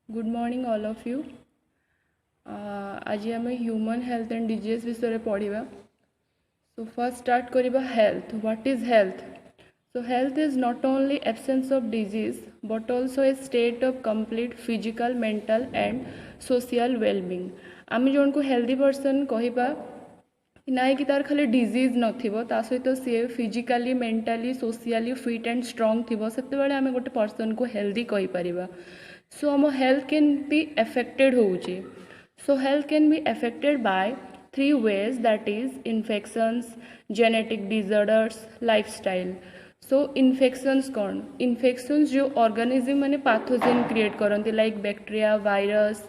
Good morning all of you. आज आम human health and disease विषय पढ़ा। सो फर्स्ट स्टार्ट करिबा health. What is health? So health is not only absence of disease but also a state of complete physical mental and social wellbeing. आम जन को healthy person कहवा ना कि तार खाली डिजीज नथिबो ता सहित सी physically mentally socially fit and strong थिबो सेतेबेले आमे गोटे पर्सन को हेल्दी कहि परिबा। सो आम हेल्थ कैन बी एफेक्टेड होउची। So health can be affected by three ways, that is infections, genetic disorders, lifestyle. So infections कौन? इन्फेक्शंस जो ऑर्गेनिज्म माने पैथोजेन क्रिएट करती like bacteria, virus,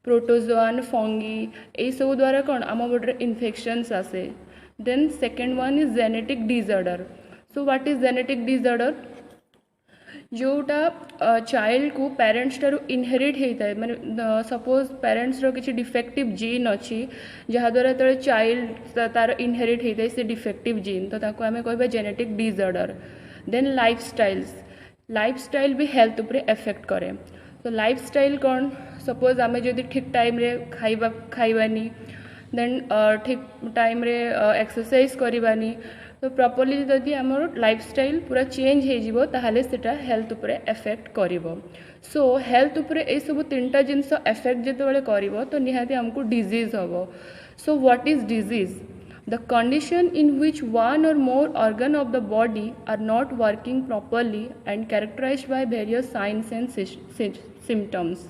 protozoan, fungi, यही सब द्वारा कौन आम बॉडी इन्फेक्शंस आसे। Then second one is genetic disorder. So what is genetic disorder? जोटा चाइल्ड को पेरेंट्स ठारू इनहेरिट होता है, माने सपोज पेरेंट्स रो किसी डिफेक्टिव जीन अच्छी जहाद्वारा तो चाइल्ड तार इनहेरिट होता है से डिफेक्टिव जीन, तो ताको आमे कहबा जेनेटिक डिसऑर्डर। देन लाइफस्टाइल भी हेल्थ उपरे एफेक्ट करे। तो लाइफस्टाइल कौन? सपोज आमे जदि ठीक टाइम रे खाइबानी, देन ठीक टाइम रे एक्सरसाइज करवानी, तो प्रॉपर्ली जदि आमर लाइफस्टाइल पूरा चेंज हो ताहले सेटा हेल्थ उपरे एफेक्ट करिवो। सो हेल्थ उपरे ए सब तीनटा जिनस एफेक्ट जेतेबेले करिवो तो निहाती हमको डिजीज हबो। सो what is disease? The condition in which one or more organ of the body are not working properly and characterized by various signs and symptoms.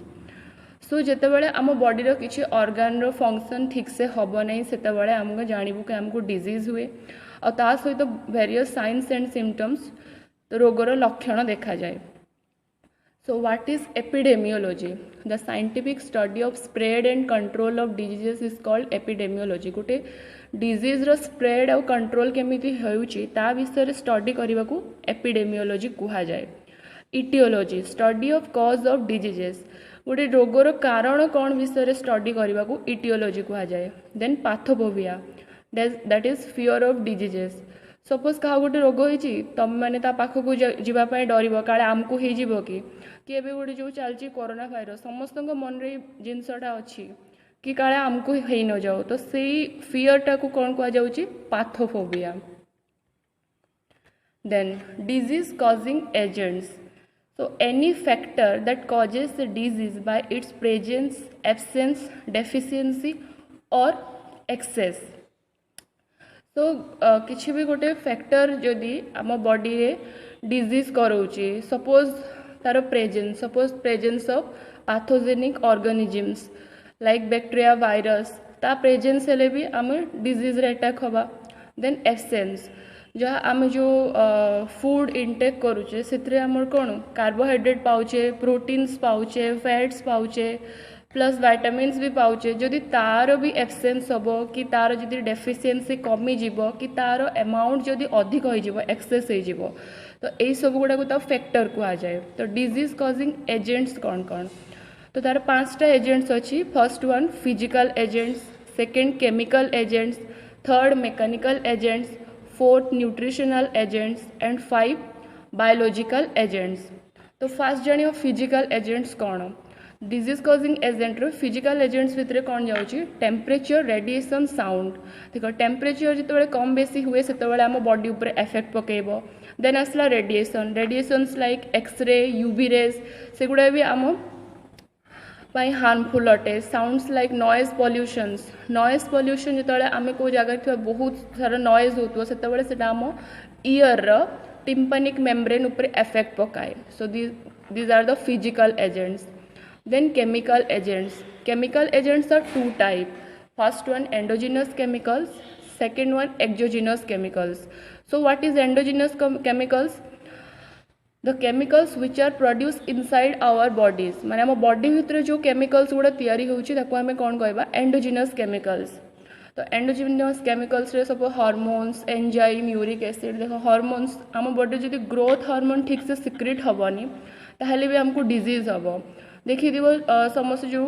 सो जितेबाला आम बॉडी किसी ऑर्गन रो function ठीक से हम नहीं सेतेबाला आमको जानबू कि आमको डिजीज हुए और ता सहित वेरियस साइंस एंड सिम्पटम्स तो रोगर लक्षण देखा जाए। सो what is epidemiology? The scientific study of spread and control of diseases is called epidemiology. गोटे डिजीज रो स्प्रेड और कंट्रोल केमिति होउची ता विषय स्टडी करने को एपिडेमियोलॉजी कहा जाए। Etiology, study of cause of diseases. गोटे रोगर कारण कौन विषय स्टडी करने को इटियोलॉजी कहा जाए। Then pathophobia, that is fear of diseases. Suppose क्या गोटे रोग होती तुम मैंने पाखक जावाई डर काले आमको हो कि एवं गोटे जो चलती कोरोना भाइरस समस्त मन रे जिनसटा अच्छी कि काले आमको हो न जाओ, तो से फियरटा को कौन कहुच्छी? Pathophobia. Then disease causing agents. So any factor that causes the disease by its presence, absence, deficiency or excess. तो किसी भी गोटे फैक्टर जदि आम बॉडी रे डिजीज कराऊँचे, सपोज तार presence of pathogenic organisms like bacteria, virus, ता प्रेजेंस हेले भी आम डिजीज रे अटैक हवा। देन एब्सेंस, जहाँ आम जो फूड इनटेक करुचे से आम कौन कार्बोहाइड्रेट पाउचे, प्रोटीन्स पाउचे, फैट्स पाउचे, प्लस विटामिन्स भी पाउचे। जदि तार भी एब्सेंस हम कि तार जदि डेफिशिएंसी कमिज कि तार अमाउंट जदि अधिक हो एक्सेस हो तो यही सब गुड़ाक तो फैक्टर कहा जाए। तो डिजीज कॉजिंग एजेंट्स कौन कौन? तो तार 5टा एजेंट्स अच्छी। First one physical agents, second chemical agents, third mechanical agents, fourth nutritional agents and 5 biological agents. तो फास्ट जानियो फिजिकल एजेंट्स कौन? डिजीज कॉजिंग एजेंट रो फिजिकल एजेंट्स भितर कौन जाऊँगी? Temperature, radiation, sound. देख टेम्परेचर जिते कम बेसी हुए से आम बॉडी उपर एफेक्ट पकेब। देन आसला radiations like X-ray, UV rays, से गुड़ा भी आम हार्मफुल अटे। साउंड्स लाइक नॉइज पॉल्यूशन जो आम को जगह बहुत सारा नॉइज हो से आम ईयर टिम्पानिक मेम्ब्रेन उपर एफेक्ट पकाए। So these are the physical agents. Then chemical agents are 2 type. First one endogenous chemicals, second one exogenous chemicals. So what is endogenous chemicals? The chemicals which are produced inside our bodies, माने आम body भितर जो chemicals गुड़ा तैयारी होउची ताको आमे कौन कहबा? Endogenous chemicals. तो एंडोजिनस केमिकल्स रे सब हार्मोन्स, एंजाइम, यूरिक एसिड। देखो हार्मोन्स आम बॉडी जदि ग्रोथ हार्मोन ठीक से सिक्रेट हेनी ताहले भी हमको डिजीज हम। देखिए समस्त जो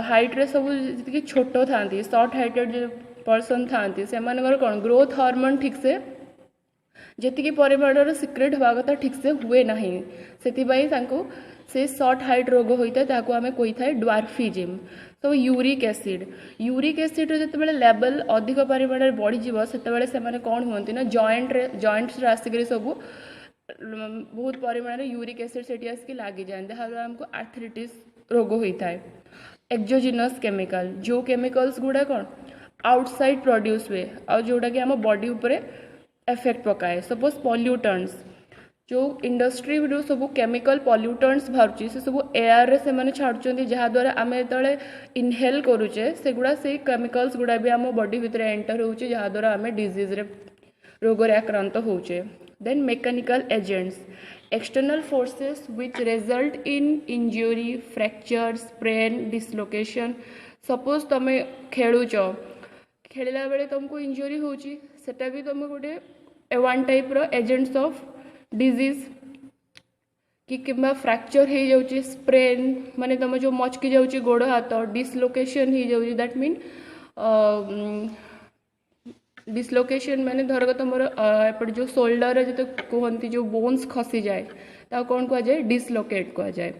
हाइट रे सब जी छोट था सर्ट हाइटेड जो पर्सन था से कौन ग्रोथ हार्मोन ठीक से जेतिकी परिमाणर सिक्रेट हवा कथा ठीक से हुए ना से सर्ट हाइट रोग होता है ताको आमे कोई थाए ड्वार्फिजिम। तो यूरिक एसिड जो लेवल अधिक परिमाण बढ़ी से मैंने कौन हुआ ना जॉइंट्स आसिक सब बहुत परिमाण यूरिक एसिड से आसिक लगी जाए आमको आर्थराइटिस रोग होता है। एक्सोजिनस केमिकल जो केमिकल्स गुड़ा कौन आउटसाइड प्रोड्यूस हुए और जोटा कि आम बॉडी उपरे इफेक्ट पकाए। सपोज पॉल्यूटेंट्स जो इंडस्ट्री जो सब केमिकल पॉल्यूटेंट्स बाहर से सब एयर से मैंने छाड़ुंट जहाद्वारा आम जो इनहेल करुचे से गुड़ा से केमिकल्स गुड़ा भी आम बॉडी भितर एंटर होचे जहाद्वारा आम डिजीज रोग आक्रांत होचे। Then mechanical agents external forces which result in injury fracture sprain dislocation. Suppose तुम खेलुच खेलला बेले तुमको इंजुरी होची सेटा भी तुम गोटे वन टाइप रो एजेंट्स ऑफ डिजीज कि किंबा फ्रैक्चर हो जाउची स्प्रेन माने तुम जो मचकी जाउची गोड़ हाथ डिसलोकेशन हो जाउची दैट मीन डिसलोकेशन माने धरक तुम एपटे जो शोल्डर जो कहती जो बोन्स खसी जाए ता कौन कह जाए डिसलोकेट कह जाए।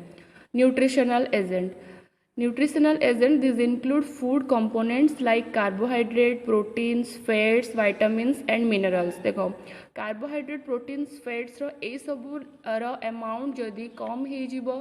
Nutritional agent this include food components like carbohydrate proteins fats vitamins and minerals. देखो कार्बोहाइड्रेट प्रोटीन्स फैट्स रो ए सब अमाउंट जदि कम हो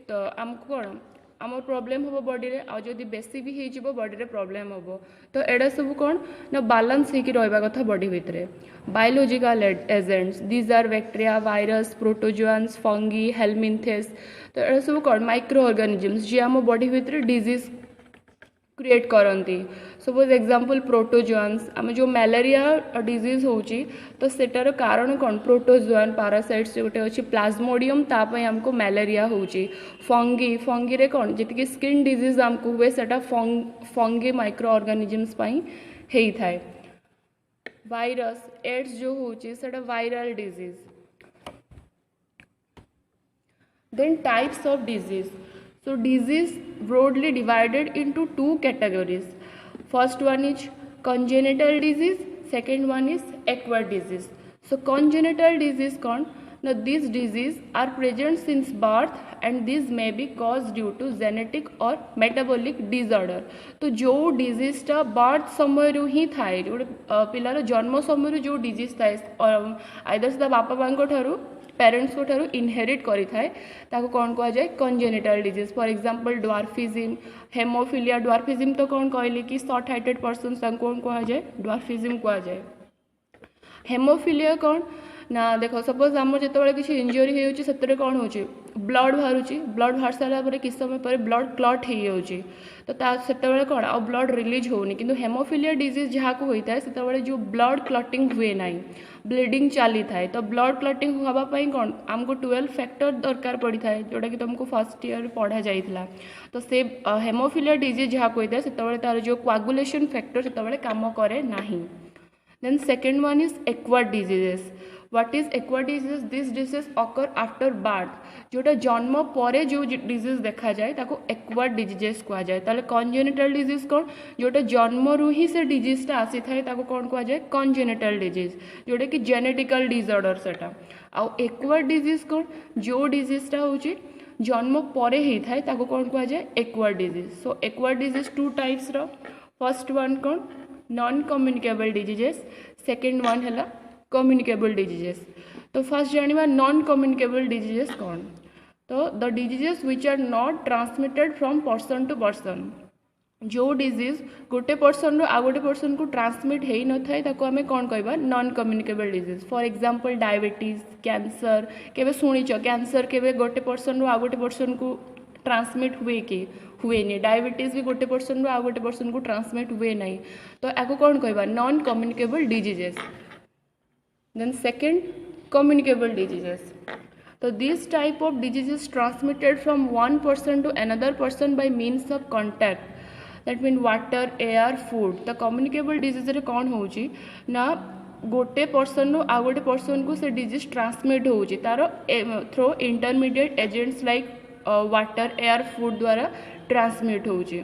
तो आमको कौन आम प्रॉब्लम हम बॉडी रे आ जदि बेसी भी हो बॉडी रे प्रॉब्लम हम तो एडा सब कौन ना बैलेंस होकर रहा कथा बॉडी भितर। Biological agents these are bacteria virus protozoans fungi helminths. तो एडा सब कौन माइक्रो ऑर्गेनिजम्स जी आम बॉडी भितर डिजीज क्रिएट करती। सपोज एग्जांपल प्रोटोजोआन्स आम जो मलेरिया डिजीज होची तो सेटार कारण कौन प्रोटोजोआन पारासाइट्स जो गोटे अच्छी प्लाज्मोडियम तापाई आमको मलेरिया होची। फंगी रे कौन जी स्किन डिजीज आमको हुए सेटा फंगी माइक्रो ऑर्गेनिजम्स पाई हेई थाए। वायरस एड्स जो होची सेटा viral disease. Then types of disease so disease broadly divided into two categories. First one is congenital disease, second one is acquired disease. So congenital disease कौन now these disease are present since birth and these may be caused due to genetic or metabolic disorder. तो जो disease टा birth समय रू ही थाए जो पिलार जन्म समय रू जो disease थाए either से बापा मांको ठारू पेरेंट्स को ठारू इनहेरिट करी थाए ताको कौन कह जाए congenital disease. For example dwarfism haemophilia dwarfism तो कौन कहले कि शॉर्ट हाइटेड पर्सन कौन कह जाए ड्वार्फिज्म कह जाए। हेमोफिलिया कौन ना देखो सपोज आम जो किसी इंजुरी हो कौन हो ब्लड बाहर ब्लड बाहर सारा कि समय पर ब्लड क्लट हो से कौन आ ब्लड रिलीज होनी कि हेमोफिलिया डिजीज जहाँ को होता है से जो ब्लड क्लटिंग हुए ना ब्लीडिंग चली थाए तो ब्लड क्लटिंग हाँपाई कौन आमको 12 फैक्टर दरकार पड़ी था जोटा कि तुमको फर्स्ट ईयर पढ़ा जाइला। तो से हेमोफिलिया डिजीज जहाँ को होता है से तार जो कोआगुलेशन फैक्टर से काम करे ना। Then second one is acquired diseases. What is acquired disease this disease occur after birth जोटा जन्म पर जो डिजीज देखा जाए ताको एक्वायर्ड डिजीजेस कह जाए। ताले कंजेनिटल डिजीज कौन जोटा जन्म रू ही से डिजीजटा आसी थाए ताको कौन कह जाए कंजेनिटल डिजीज जोटा कि जेनेटिकल डिसऑर्डर सेटा। आउ एक्वायर्ड डिजीज कौन जो डिजीजटा होची जन्म पर ही थाए ताको कौन कह जाए acquired disease. So acquired disease two types रो फर्स्ट वन कौन non communicable diseases second one है कम्युनिकेबल डिजीजेस। तो फर्स्ट जानिबा नॉन कम्युनिकेबल डिजीजेस कौन तो the diseases which are not transmitted from person to person जो डिजीज गोटे person रो आ गोटे पर्सन को ट्रांसमिट हो न थाए ताको आमे कौन कहबा non communicable disease. For example diabetes cancer केबे सुनिच कैंसर केबे गोटे पर्सन रो आ गोटे पर्सन को ट्रांसमिट हुए कि हुए नहीं डायबिटीज भी गोटे पर्सन रो आ गोटे पर्सन को ट्रांसमिट हुए नहीं तो आको कौन कहबा non communicable diseases. Then second communicable diseases. So these type of diseases transmitted from one person to another person by means of contact that mean water air food। तो communicable disease रे कौन होची ना गोटे पर्सन रो आ गोटे person को से डिजीज ट्रांसमिट होची तारो through intermediate agents like water air food द्वारा ट्रांसमिट होची।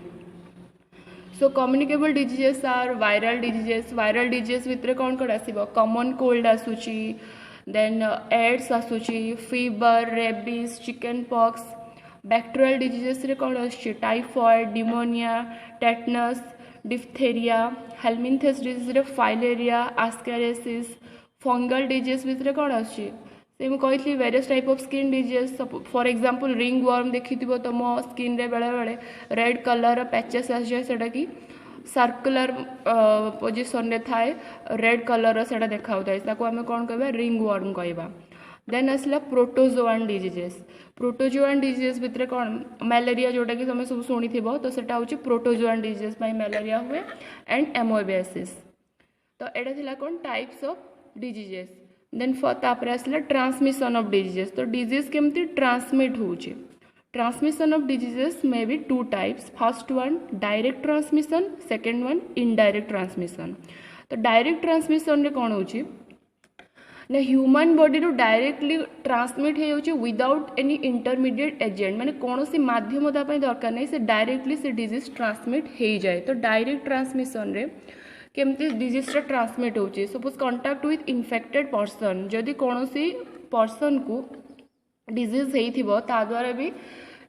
So communicable diseases are viral diseases भितर कौन कौन आसो कॉमन कोल्ड आसूची देन एड्स आसूची fever rabies chickenpox bacterial diseases रे कौन आसूची typhoid pneumonia tetanus diphtheria helminths disease रे फाइलेरिया आस्कारेसिस फंगल डिजीज भितर कौन आसूची से मुझे कही various type of skin disease for example ringworm देखी तुम स्किन रे बेले बेले रेड कलर पैचेस आस जाए सेटा कि सर्कुलर पोजिशन रे थाए रेड कलर सेटा देखा ताको आम कौन कह रिंग वर्म कहवा देन आसला प्रोटोजोआन डिजीजेस भितर कौन मलेरिया जोटा कि तुम सब शुणी तो सेटा हूँ प्रोटोजोआन डिजीजेस मलेरिया हुए एंड एमोएबियासिस तो यहाँ थिला कौन टाइप्स ऑफ डिजीजेस देन तापर आसला ट्रांसमिशन ऑफ डिजीजेस तो डिजीज केमती ट्रांसमिट होउची transmission of diseases may be two types first one direct transmission second one indirect transmission तो डायरेक्ट ट्रांसमिशन रे कौन होउची ना ह्यूमन बॉडी रू डायरेक्टली ट्रांसमिट हो विदाउट एनी इंटरमीडिएट एजेंट माने कौन सी माध्यम दरकार नहीं से डायरेक्टली से डिजीज ट्रांसमिट हो जाए तो डायरेक्ट ट्रांसमिशन रे केमती डिजीजटा ट्रांसमिट होची suppose contact with infected person जदि कौन सी पर्सन को डिजीज होइथिबो ता द्वारा भी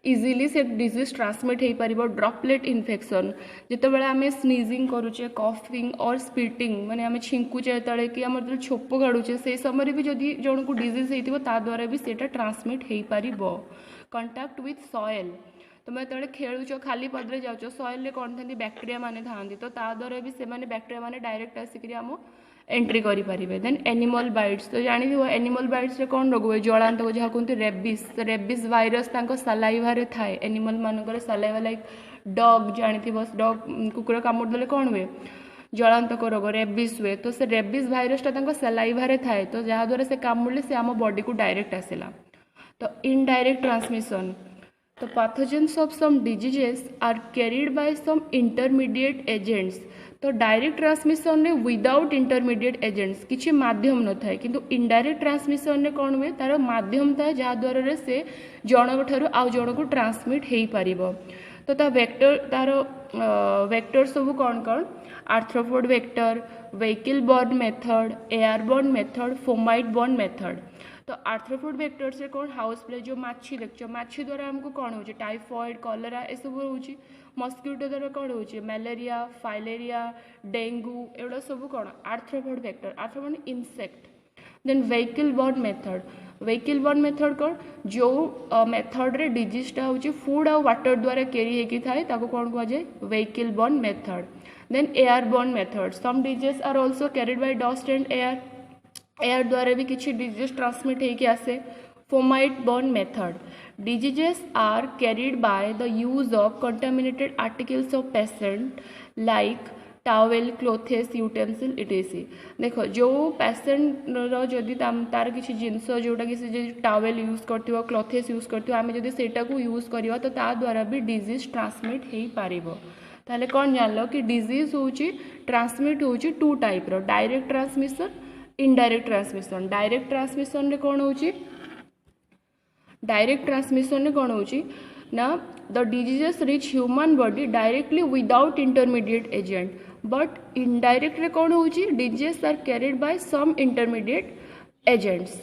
इजिली से डिजीज ट्रांसमिट हो पार ड्रॉपलेट इन्फेक्शन जिते बड़े आम स्नीजिंग करुचे कफिंग और स्पिटिंग माने आम छिंकुचे तले कि आम जो छोप काढ़ुचे से समय भी जदि जन को डिजीज होइथिबो ता द्वारा भी सेटा ट्रांसमिट हो पार कंटाक्ट विथ सॉइल तुम जो खेलुच खाली पदरे जाओ सॉइल कौन था बैक्टेरिया माने था तो ता द्वारा भी से बैक्टेरिया माने डायरेक्ट आसिक आम एंट्री करें देन एनिमल बाइट्स तो जानी एनिमल बाइट्स रे कौन रोग हुए जलांतक जहाँ कहते रेबिस भाइरस सालाइभारे थाए एनिमल मानक सालाइभा लाइक डग जानी डग कुकुर कामुड़ देले कौन हुए जलांतक रोग रेबिस हुए तो से रेबिस भाइरसटा सालाइभारे थाए तो जहाँद्वारा से कामुड़े से आम बॉडी को डायरेक्ट आसला तो इनडायरेक्ट ट्रांसमिशन तो pathogens of some diseases are carried by some intermediate agents तो डायरेक्ट ट्रांसमिशन रे विदाउट इंटरमीडिएट एजेंट्स किसी माध्यम न थाए किंतु इनडायरेक्ट ट्रांसमिशन रे कौन हुए तार माध्यम था जहाँ द्वारा से जन ठारू आउ जन को ट्रांसमिट हो पार तो ता वेक्टर तार वेक्टर सब कौन कौन arthropod vector vehicle borne method airborne method fomite borne method तो आर्थ्रोपोड वेक्टर से कौन हाउस प्ले जो माछी देखो माछी द्वारा हमको कौन हो टाइफॉइड कॉलेरा ये सब हो मस्किटो द्वारा कौन हो मलेरिया फाइलेरिया डेंगू एगुड़ा सब कौन arthropod vector insect then vehicle borne method कौन जो मेथड रे डिजीजटा हूँ फूड आ वाटर द्वारा कैरी होगी थाए ताको कौन कह जाए vehicle borne method then airborne method some disease are also carried by dust and air द्वारा भी किसी डिजीज ट्रांसमिट होके आसे fomite borne method diseases are carried by the use of contaminated articles of patient like towel clothes utensil etc देखो जो patient जदि तार किसी जिनस जोटा कि टावेल यूज कर क्लोथेस यूज कर आम जब सेटा को यूज करवा तो ता द्वारा भी डिजीज ट्रांसमिट हो पार ताहले कौन जान कि डिजीज हूँ ट्रांसमिट हूँ टू टाइप रो direct transmission indirect transmission direct transmission रे कौन होची डायरेक्ट ट्रांसमिशन रे कौन होची ना the diseases reach human body directly without intermediate agent but indirect रे कौन होची diseases are carried by some intermediate agents.